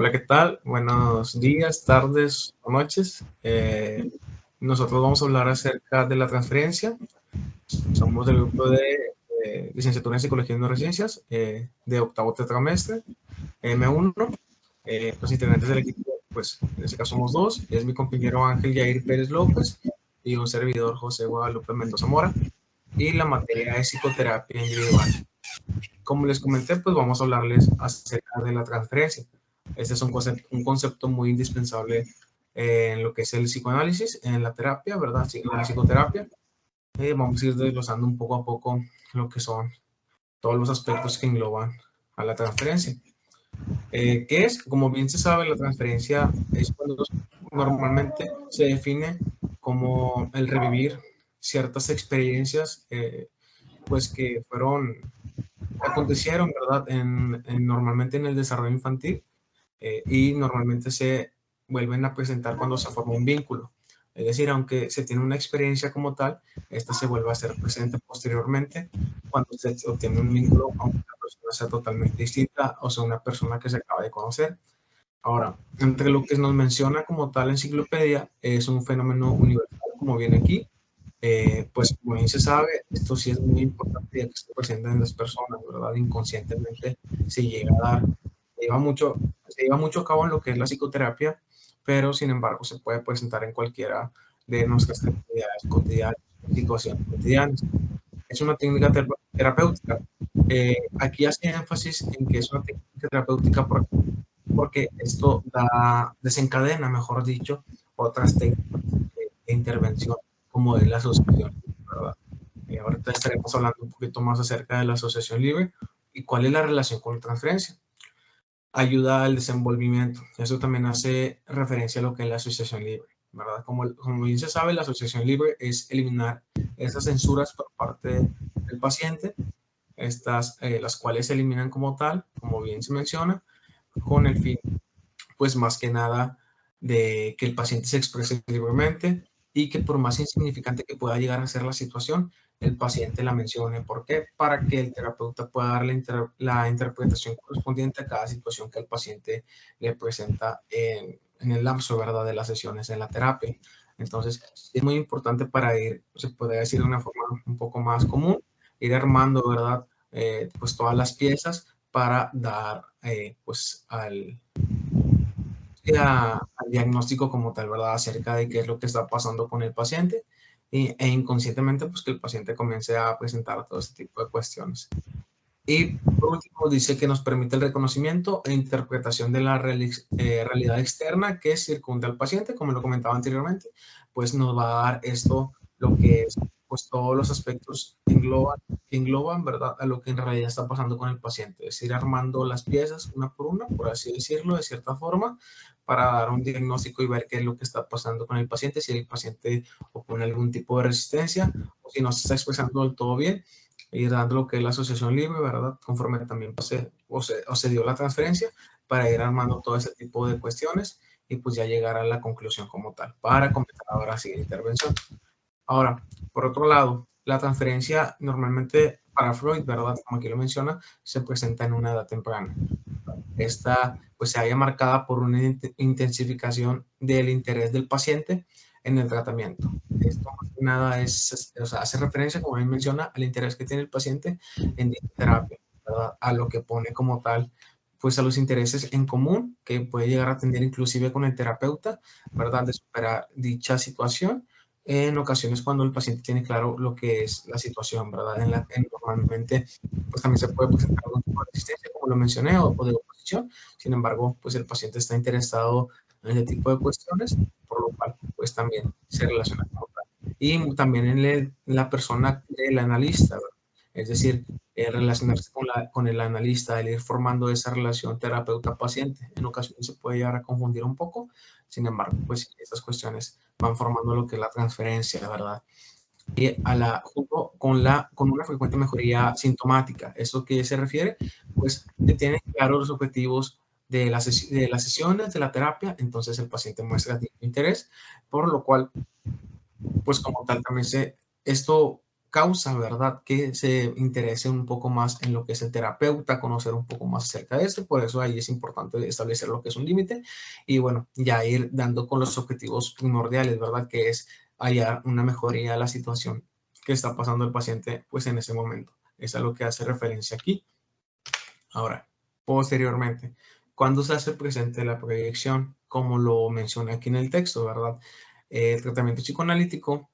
Hola, ¿qué tal? Buenos días, tardes o noches. Nosotros vamos a hablar acerca de la transferencia. Somos del grupo de licenciatura en Psicología y Neurociencias de octavo tetramestre, M1. Los integrantes del equipo, pues en este caso somos dos. Es mi compañero Ángel Yair Pérez López y un servidor José Guadalupe Mendoza Mora. Y la materia es psicoterapia individual. Como les comenté, pues vamos a hablarles acerca de la transferencia. Este es un concepto muy indispensable en lo que es el psicoanálisis, en la terapia, ¿verdad? Sí, en la psicoterapia. Vamos a ir desglosando un poco a poco lo que son todos los aspectos que engloban a la transferencia. ¿Qué es? Como bien se sabe, la transferencia es cuando normalmente se define como el revivir ciertas experiencias, pues que acontecieron, ¿verdad? Normalmente en el desarrollo infantil y normalmente se vuelven a presentar cuando se forma un vínculo. Es decir, aunque se tiene una experiencia como tal, esta se vuelve a ser presente posteriormente cuando se obtiene un vínculo, aunque la persona sea totalmente distinta o sea una persona que se acaba de conocer. Ahora, entre lo que nos menciona como tal enciclopedia, es un fenómeno universal, como viene aquí. Pues como bien se sabe, esto sí es muy importante ya que se presenta en las personas, ¿verdad? Inconscientemente se llega a dar, se lleva mucho a cabo en lo que es la psicoterapia, pero sin embargo se puede presentar en cualquiera de nuestras actividades cotidianas, situaciones cotidianas. Es una técnica terapéutica. Aquí hace énfasis en que es una técnica terapéutica porque esto desencadena, mejor dicho, otras técnicas de intervención, como es la asociación, ¿verdad? Ahorita estaremos hablando un poquito más acerca de la asociación libre y cuál es la relación con la transferencia. Ayuda al desenvolvimiento. Eso también hace referencia a lo que es la asociación libre, ¿verdad? Como bien se sabe, la asociación libre es eliminar esas censuras por parte del paciente, las cuales se eliminan como tal, como bien se menciona, con el fin pues más que nada de que el paciente se exprese libremente y que por más insignificante que pueda llegar a ser la situación, el paciente la mencione. ¿Por qué? Para que el terapeuta pueda dar la interpretación correspondiente a cada situación que el paciente le presenta en el lapso, ¿verdad?, de las sesiones en la terapia. Entonces, es muy importante para ir, se puede decir de una forma un poco más común, ir armando, ¿verdad?, pues todas las piezas para dar, pues, al diagnóstico como tal, ¿verdad? Acerca de qué es lo que está pasando con el paciente e inconscientemente, pues que el paciente comience a presentar todo este tipo de cuestiones. Y por último, dice que nos permite el reconocimiento e interpretación de la realidad externa que circunda al paciente, como lo comentaba anteriormente, pues nos va a dar esto lo que es, pues todos los aspectos engloban, ¿verdad?, a lo que en realidad está pasando con el paciente, es ir armando las piezas una por una, por así decirlo, de cierta forma, para dar un diagnóstico y ver qué es lo que está pasando con el paciente, si el paciente opone algún tipo de resistencia o si no se está expresando del todo bien, ir dando lo que es la asociación libre, ¿verdad? Conforme también se dio la transferencia para ir armando todo ese tipo de cuestiones y pues ya llegar a la conclusión como tal, para comenzar ahora sí la intervención. Ahora, por otro lado, la transferencia normalmente para Freud, ¿verdad? Como aquí lo menciona, se presenta en una edad temprana. Esta pues se haya marcada por una intensificación del interés del paciente en el tratamiento. Esto más que nada o sea, hace referencia, como bien menciona, al interés que tiene el paciente en dicha terapia, ¿verdad? A lo que pone como tal, pues a los intereses en común que puede llegar a tener inclusive con el terapeuta, ¿verdad? De superar dicha situación en ocasiones cuando el paciente tiene claro lo que es la situación, ¿verdad? Normalmente, pues también se puede presentar algún tipo de resistencia, como lo mencioné, o de oposición. Sin embargo, pues el paciente está interesado en ese tipo de cuestiones, por lo cual, pues también se relaciona con tal. Y también en la persona del analista, ¿verdad? Es decir, relacionarse con el analista, el ir formando esa relación terapeuta-paciente. En ocasiones se puede llegar a confundir un poco, sin embargo, pues estas cuestiones van formando lo que es la transferencia, ¿verdad? Y junto con una frecuente mejoría sintomática. ¿Eso qué se refiere? Pues que tienen claros los objetivos de las sesiones, de la terapia, entonces el paciente muestra interés, por lo cual, pues como tal, también esto causa, ¿verdad?, que se interese un poco más en lo que es el terapeuta, conocer un poco más acerca de esto. Por eso ahí es importante establecer lo que es un límite y, bueno, ya ir dando con los objetivos primordiales, ¿verdad?, que es hallar una mejoría de la situación que está pasando el paciente, pues, en ese momento. Es a lo que hace referencia aquí. Ahora, posteriormente, cuando se hace presente la proyección, como lo menciona aquí en el texto, ¿verdad? El tratamiento psicoanalítico,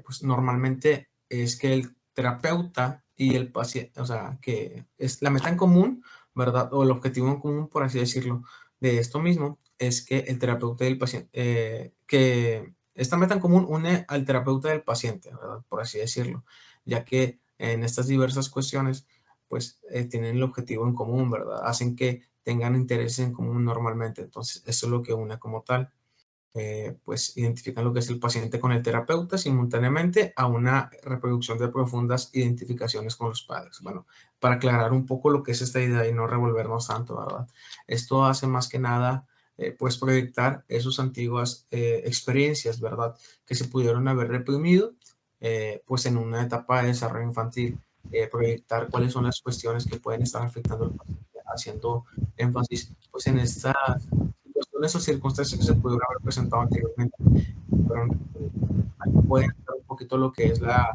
pues normalmente es que el terapeuta y el paciente, o sea, que es la meta en común, ¿verdad? O el objetivo en común, por así decirlo, de esto mismo, es que el terapeuta y el paciente, que esta meta en común une al terapeuta y al paciente, ¿verdad? Por así decirlo, ya que en estas diversas cuestiones, pues tienen el objetivo en común, ¿verdad? Hacen que tengan intereses en común normalmente. Entonces, eso es lo que une como tal. Pues identifican lo que es el paciente con el terapeuta simultáneamente a una reproducción de profundas identificaciones con los padres. Bueno, para aclarar un poco lo que es esta idea y no revolvernos tanto, ¿verdad? Esto hace más que nada, pues proyectar esas antiguas experiencias, ¿verdad? Que se pudieron haber reprimido, pues en una etapa de desarrollo infantil. Proyectar cuáles son las cuestiones que pueden estar afectando al paciente, haciendo énfasis pues en estas situaciones o circunstancias que se pudieron haber presentado anteriormente. Fueron, ahí pueden ver un poquito lo que es la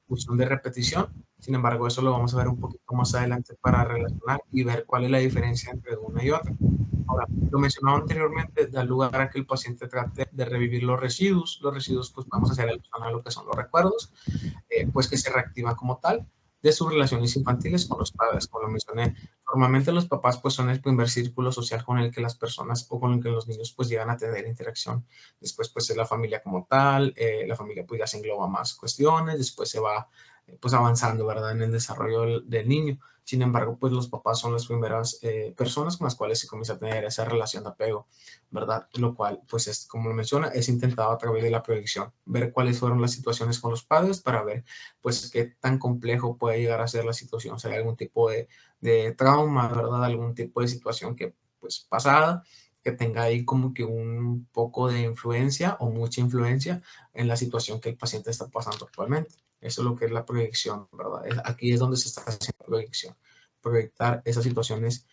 función de repetición. Sin embargo, eso lo vamos a ver un poquito más adelante para relacionar y ver cuál es la diferencia entre una y otra. Ahora, lo mencionaba anteriormente, da lugar a que el paciente trate de revivir los residuos. Los residuos, pues vamos a hacer alusión a lo que son los recuerdos, pues que se reactivan como tal de sus relaciones infantiles con los padres, como lo mencioné. Normalmente los papás pues son el primer círculo social con el que las personas o con el que los niños pues llegan a tener interacción. Después pues es la familia como tal, la familia pues ya se engloba más cuestiones, después se va pues avanzando, ¿verdad?, en el desarrollo del niño. Sin embargo, pues los papás son las primeras personas con las cuales se comienza a tener esa relación de apego, ¿verdad? Lo cual, pues es, como lo menciona, es intentado a través de la proyección, ver cuáles fueron las situaciones con los padres para ver, pues, qué tan complejo puede llegar a ser la situación, o sea, algún tipo de trauma, ¿verdad? Algún tipo de situación que, pues, pasada, que tenga ahí como que un poco de influencia o mucha influencia en la situación que el paciente está pasando actualmente. Eso es lo que es la proyección, ¿verdad? Aquí es donde se está haciendo la proyección. Proyectar esas situaciones,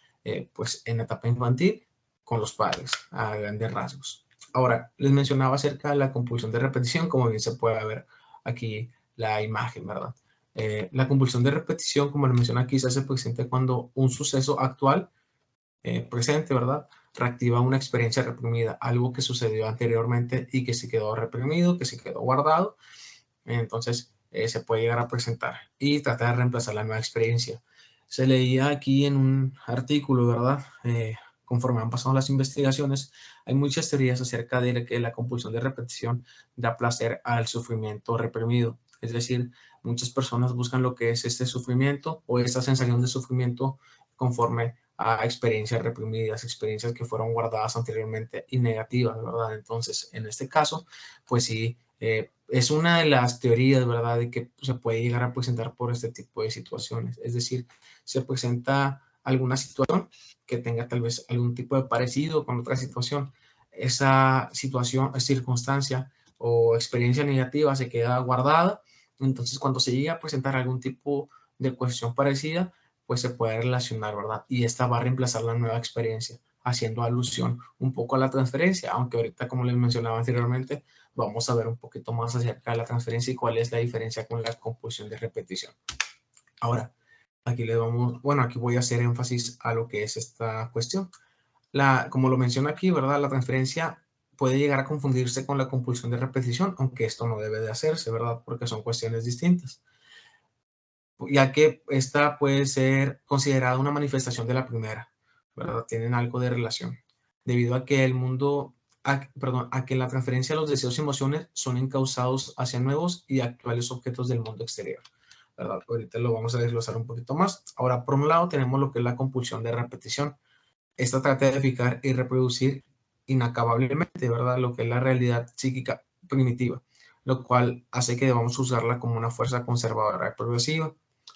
pues, en la etapa infantil con los padres, a grandes rasgos. Ahora, les mencionaba acerca de la compulsión de repetición, como bien se puede ver aquí la imagen, ¿verdad? La compulsión de repetición, como lo menciona aquí, se hace presente cuando un suceso actual, presente, ¿verdad?, reactiva una experiencia reprimida, algo que sucedió anteriormente y que se quedó reprimido, que se quedó guardado. Entonces, se puede llegar a presentar y tratar de reemplazar la nueva experiencia. Se leía aquí en un artículo, ¿verdad? Conforme han pasado las investigaciones, hay muchas teorías acerca de que la compulsión de repetición da placer al sufrimiento reprimido. Es decir, muchas personas buscan lo que es este sufrimiento o esta sensación de sufrimiento conforme a experiencias reprimidas, experiencias que fueron guardadas anteriormente y negativas, ¿verdad? Entonces, en este caso, pues sí, es una de las teorías, ¿verdad?, de que se puede llegar a presentar por este tipo de situaciones. Es decir, se presenta alguna situación que tenga tal vez algún tipo de parecido con otra situación. Esa situación, circunstancia o experiencia negativa se queda guardada. Entonces, cuando se llega a presentar algún tipo de cuestión parecida, pues se puede relacionar, ¿verdad? Y esta va a reemplazar la nueva experiencia, haciendo alusión un poco a la transferencia, aunque ahorita, como les mencionaba anteriormente, vamos a ver un poquito más acerca de la transferencia y cuál es la diferencia con la compulsión de repetición. Ahora, aquí le vamos, bueno, aquí voy a hacer énfasis a lo que es esta cuestión. Como lo menciona aquí, ¿verdad? La transferencia puede llegar a confundirse con la compulsión de repetición, aunque esto no debe de hacerse, ¿verdad? Porque son cuestiones distintas, ya que esta puede ser considerada una manifestación de la primera, ¿verdad? Tienen algo de relación, debido a que el mundo, perdón, a que la transferencia de los deseos y emociones son encausados hacia nuevos y actuales objetos del mundo exterior, ¿verdad? Ahorita lo vamos a desglosar un poquito más. Ahora, por un lado, tenemos lo que es la compulsión de repetición. Esta trata de fijar y reproducir inacabablemente, ¿verdad?, lo que es la realidad psíquica primitiva, lo cual hace que debamos usarla como una fuerza conservadora y progresiva.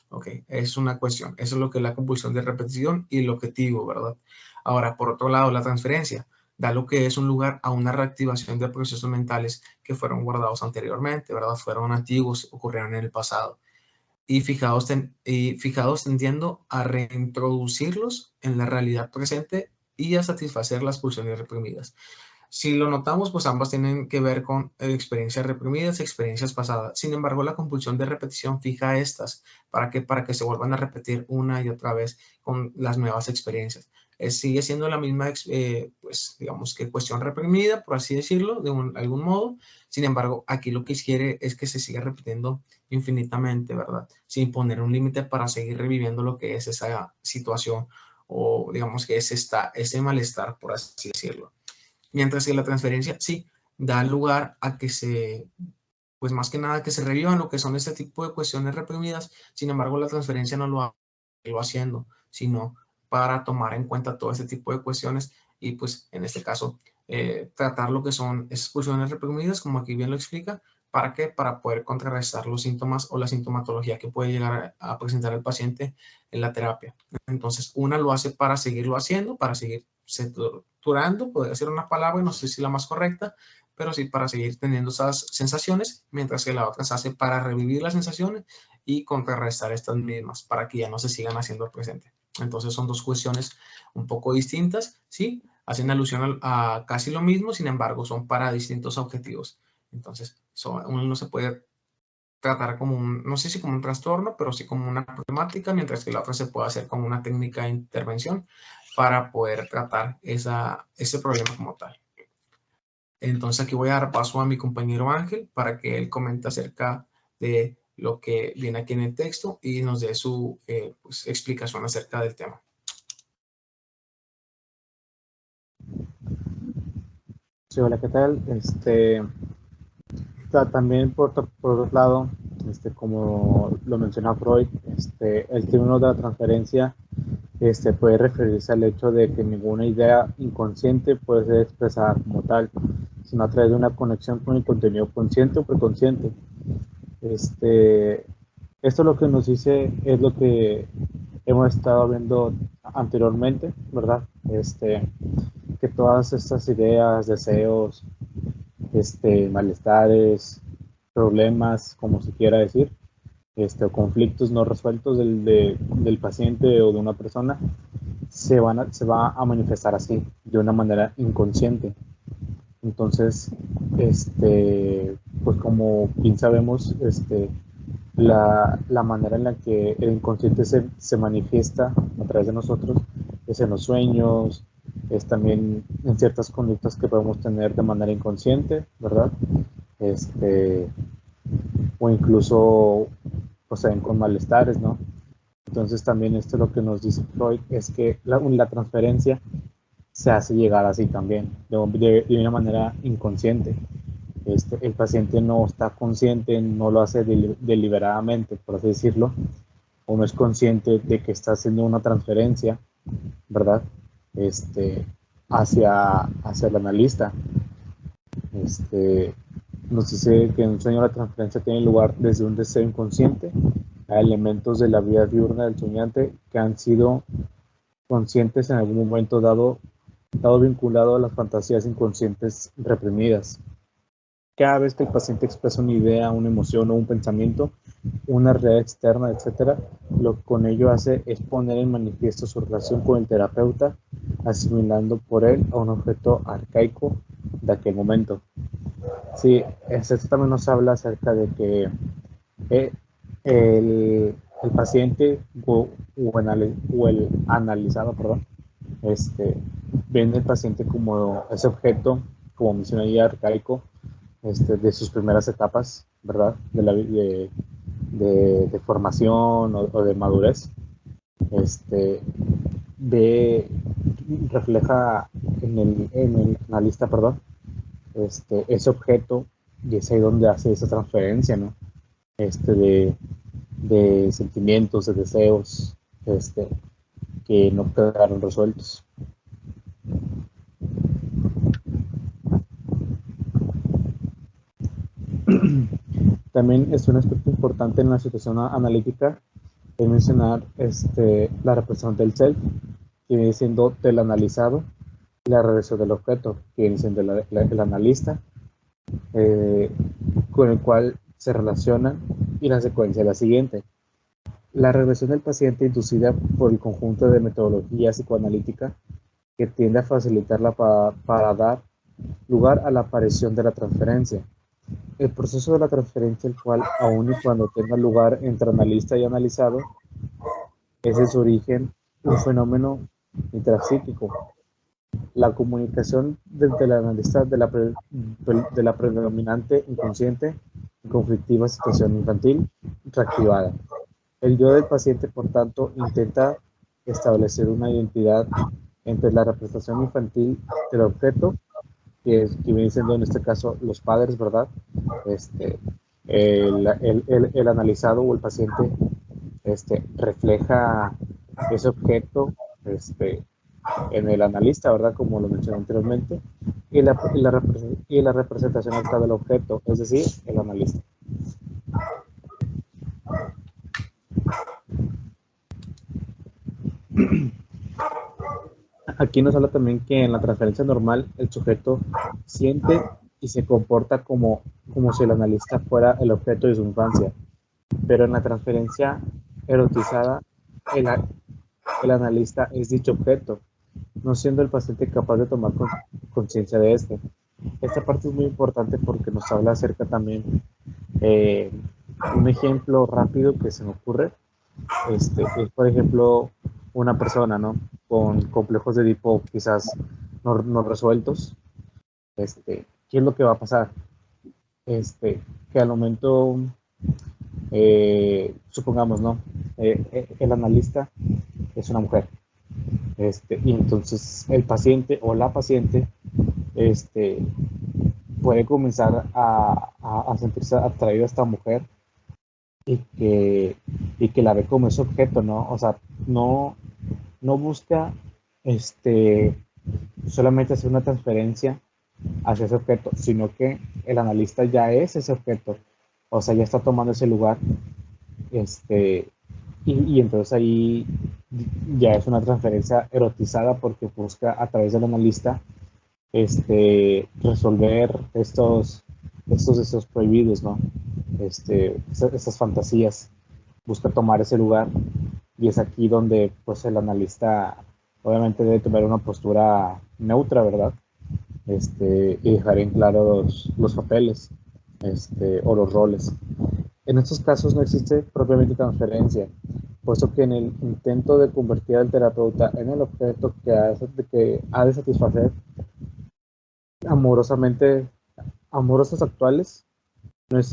Ok, es una cuestión. Eso es lo que es la compulsión de repetición y el objetivo, ¿verdad? Ahora, por otro lado, la transferencia da lo que es un lugar a una reactivación de procesos mentales que fueron guardados anteriormente, ¿verdad? Fueron antiguos, ocurrieron en el pasado. fijados tendiendo a reintroducirlos en la realidad presente y a satisfacer las pulsiones reprimidas. Si lo notamos, pues ambas tienen que ver con experiencias reprimidas, experiencias pasadas. Sin embargo, la compulsión de repetición fija estas para que se vuelvan a repetir una y otra vez con las nuevas experiencias. Sigue siendo la misma, pues digamos que cuestión reprimida, por así decirlo, de algún modo. Sin embargo, aquí lo que quiere es que se siga repitiendo infinitamente, ¿verdad? Sin poner un límite para seguir reviviendo lo que es esa situación o digamos que es ese malestar, por así decirlo. Mientras que la transferencia sí da lugar a que pues más que nada que se revivan lo que son este tipo de cuestiones reprimidas. Sin embargo, la transferencia no lo haciendo, sino para tomar en cuenta todo este tipo de cuestiones y pues en este caso tratar lo que son esas cuestiones reprimidas, como aquí bien lo explica. ¿Para qué? Para poder contrarrestar los síntomas o la sintomatología que puede llegar a presentar el paciente en la terapia. Entonces, una lo hace para seguirlo haciendo, para seguir torturando, podría ser una palabra, no sé si la más correcta, pero sí para seguir teniendo esas sensaciones, mientras que la otra se hace para revivir las sensaciones y contrarrestar estas mismas, para que ya no se sigan haciendo presente. Entonces son dos cuestiones un poco distintas, ¿sí? Hacen alusión a casi lo mismo, sin embargo son para distintos objetivos. Entonces, uno se puede tratar como no sé si como un trastorno, pero sí como una problemática, mientras que la otra se puede hacer como una técnica de intervención para poder tratar ese problema como tal. Entonces aquí voy a dar paso a mi compañero Ángel para que él comente acerca de lo que viene aquí en el texto y nos dé su pues, explicación acerca del tema. Sí, hola, ¿qué tal? También por otro lado, como lo menciona Freud, el término de la transferencia puede referirse al hecho de que ninguna idea inconsciente puede ser expresada como tal, sino a través de una conexión con el contenido consciente o preconsciente. Esto lo que nos dice es lo que hemos estado viendo anteriormente, ¿verdad? Que todas estas ideas, deseos, malestares, problemas, como se quiera decir, o conflictos no resueltos del paciente o de una persona, se va a manifestar así, de una manera inconsciente. Entonces, pues como bien sabemos, la manera en la que el inconsciente se manifiesta a través de nosotros es en los sueños, es también en ciertas conductas que podemos tener de manera inconsciente, ¿verdad? O incluso proceden con malestares, ¿no? Entonces también esto lo que nos dice Freud es que la transferencia se hace llegar así también, de una manera inconsciente. El paciente no está consciente, no lo hace deliberadamente, por así decirlo, o no es consciente de que está haciendo una transferencia, ¿verdad? Hacia el analista. Nos dice que en un sueño la transferencia tiene lugar desde un deseo inconsciente a elementos de la vida diurna del soñante que han sido conscientes en algún momento dado vinculado a las fantasías inconscientes reprimidas. Cada vez que el paciente expresa una idea, una emoción o un pensamiento, una realidad externa, etc., lo que con ello hace es poner en manifiesto su relación con el terapeuta, asimilando por él a un objeto arcaico de aquel momento. Sí, esto también nos habla acerca de que el paciente o el analizado, perdón, ven el paciente como ese objeto, como mencioné ya, arcaico, de sus primeras etapas, ¿verdad? De formación o de madurez. Refleja en el analista, perdón, ese objeto, y es ahí donde hace esa transferencia, ¿no? De sentimientos, de deseos, que no quedaron resueltos. También es un aspecto importante en la situación analítica es mencionar la representación del self, que viene siendo del analizado, y la regresión del objeto, que viene siendo el analista, con el cual se relacionan, y la secuencia es la siguiente. La regresión del paciente inducida por el conjunto de metodología psicoanalítica que tiende a facilitarla para dar lugar a la aparición de la transferencia. El proceso de la transferencia, el cual, aun y cuando tenga lugar entre analista y analizado, es en su origen un fenómeno intrapsíquico. La comunicación desde el analista de la predominante inconsciente y conflictiva situación infantil reactivada. El yo del paciente, por tanto, intenta establecer una identidad entre la representación infantil del objeto, que viene siendo en este caso los padres, ¿verdad? Este, el analizado o el paciente refleja ese objeto en el analista, ¿verdad? Como lo mencioné anteriormente, y la representación acta del objeto, es decir, el analista. Aquí nos habla también que en la transferencia normal el sujeto siente y se comporta como si el analista fuera el objeto de su infancia, pero en la transferencia erotizada el analista es dicho objeto, no siendo el paciente capaz de tomar conciencia de este. Esta parte es muy importante porque nos habla acerca también, un ejemplo rápido que se me ocurre, es por ejemplo una persona, ¿no? Con complejos de Edipo quizás no resueltos, ¿qué es lo que va a pasar? Que al momento, supongamos, ¿no? El analista es una mujer, y entonces el paciente o la paciente, puede comenzar a sentirse atraído a esta mujer y que la ve como ese objeto, ¿no? O sea, no busca solamente hacer una transferencia hacia ese objeto, sino que el analista ya es ese objeto, o sea, ya está tomando ese lugar, y entonces ahí ya es una transferencia erotizada porque busca a través del analista resolver estos deseos prohibidos, ¿no? Esas fantasías, busca tomar ese lugar, y es aquí donde pues el analista obviamente debe tomar una postura neutra, ¿verdad? Y dejar en claro los papeles, o los roles. En estos casos no existe propiamente transferencia, puesto que en el intento de convertir al terapeuta en el objeto que ha de satisfacer amorosamente, amorosos actuales, no es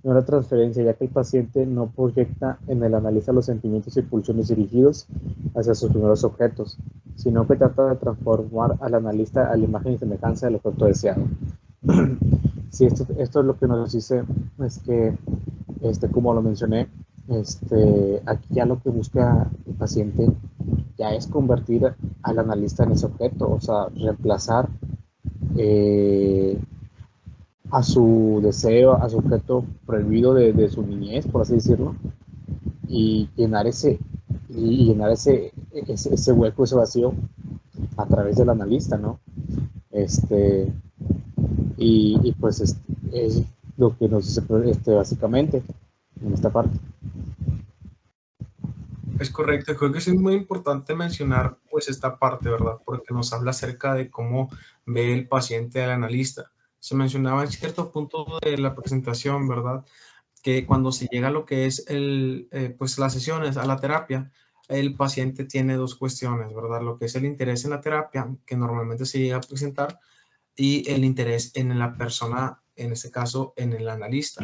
no la transferencia, ya que el paciente no proyecta en el analista los sentimientos y pulsiones dirigidos hacia sus primeros objetos, sino que trata de transformar al analista a la imagen y semejanza del objeto deseado. Sí, esto es lo que nos dice, es que, como lo mencioné, aquí ya lo que busca el paciente ya es convertir al analista en ese objeto, o sea, reemplazar a su deseo, a su objeto prohibido de su niñez, por así decirlo, y llenar ese hueco, ese vacío a través del analista, ¿no? Y pues es lo que nos dice básicamente en esta parte. Es correcto, creo que es muy importante mencionar pues esta parte, ¿verdad? Porque nos habla acerca de cómo ve el paciente al analista. Se mencionaba en cierto punto de la presentación, ¿verdad? Que cuando se llega a lo que es pues las sesiones, a la terapia, el paciente tiene dos cuestiones, ¿verdad? Lo que es el interés en la terapia, que normalmente se llega a presentar, y el interés en la persona, en este caso, en el analista.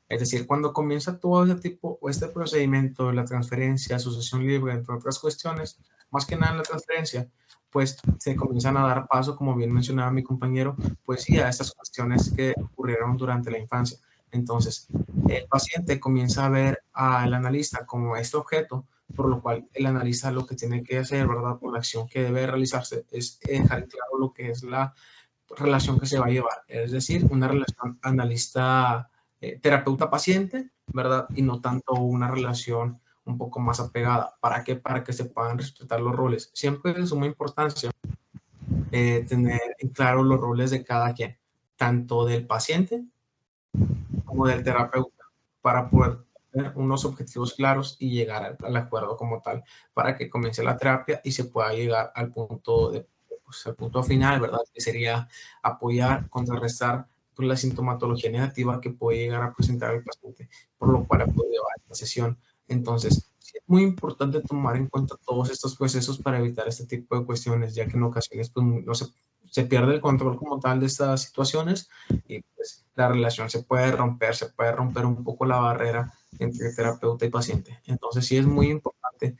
Es decir, cuando comienza todo ese tipo o este procedimiento de la transferencia, asociación libre, entre otras cuestiones, más que nada en la transferencia, pues se comienzan a dar paso, como bien mencionaba mi compañero, pues sí, a estas cuestiones que ocurrieron durante la infancia. Entonces, el paciente comienza a ver al analista como este objeto, por lo cual el analista lo que tiene que hacer, ¿verdad? Por la acción que debe realizarse es dejar claro lo que es la relación que se va a llevar, es decir, una relación analista terapeuta-paciente, ¿verdad? Y no tanto una relación un poco más apegada. ¿Para qué? Para que se puedan respetar los roles. Siempre es de suma importancia tener en claro los roles de cada quien, tanto del paciente como del terapeuta, para poder establecer unos objetivos claros y llegar al acuerdo como tal para que comience la terapia y se pueda llegar al punto pues, al punto final, ¿verdad? Que sería apoyar, contrarrestar pues, la sintomatología negativa que puede llegar a presentar el paciente, por lo cual puede llevar a la sesión. Entonces, sí es muy importante tomar en cuenta todos estos procesos para evitar este tipo de cuestiones, ya que en ocasiones pues, no se pierde el control como tal de estas situaciones y pues la relación se puede romper un poco la barrera entre terapeuta y paciente. Entonces sí es muy importante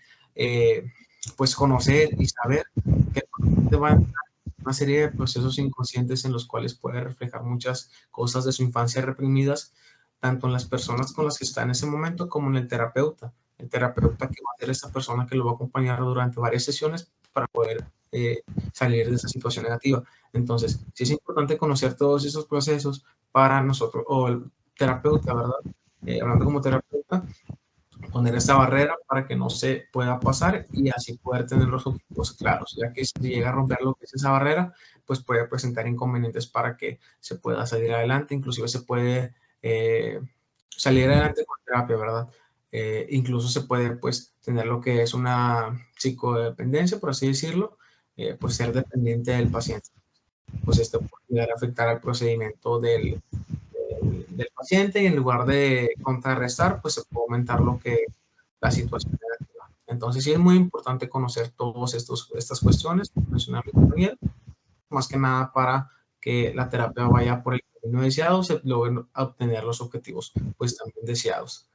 pues conocer y saber que el paciente va a entrar en una serie de procesos inconscientes en los cuales puede reflejar muchas cosas de su infancia reprimidas, tanto en las personas con las que está en ese momento como en el terapeuta. El terapeuta que va a ser esta persona que lo va a acompañar durante varias sesiones para poder salir de esa situación negativa. Entonces, sí es importante conocer todos esos procesos para nosotros, o el terapeuta, ¿verdad? Hablando como terapeuta, poner esta barrera para que no se pueda pasar y así poder tener los objetivos claros, ya que si llega a romper lo que es esa barrera, pues puede presentar inconvenientes para que se pueda salir adelante, inclusive se puede salir adelante con terapia, ¿verdad? Incluso se puede pues tener lo que es una psicodependencia, por así decirlo, pues ser dependiente del paciente. Pues esto puede llegar a afectar al procedimiento del paciente y en lugar de contrarrestar, pues se puede aumentar lo que la situación negativa. Entonces sí es muy importante conocer todas estas cuestiones, como mencionaba Daniel, más que nada para que la terapia vaya por el camino deseado, se logren obtener los objetivos pues también deseados,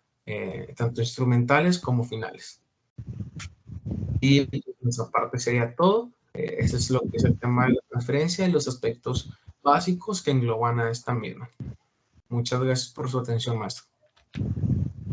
tanto instrumentales como finales. Y esa parte sería todo. Ese es lo que es el tema de la transferencia y los aspectos básicos que engloban a esta misma. Muchas gracias por su atención, maestro.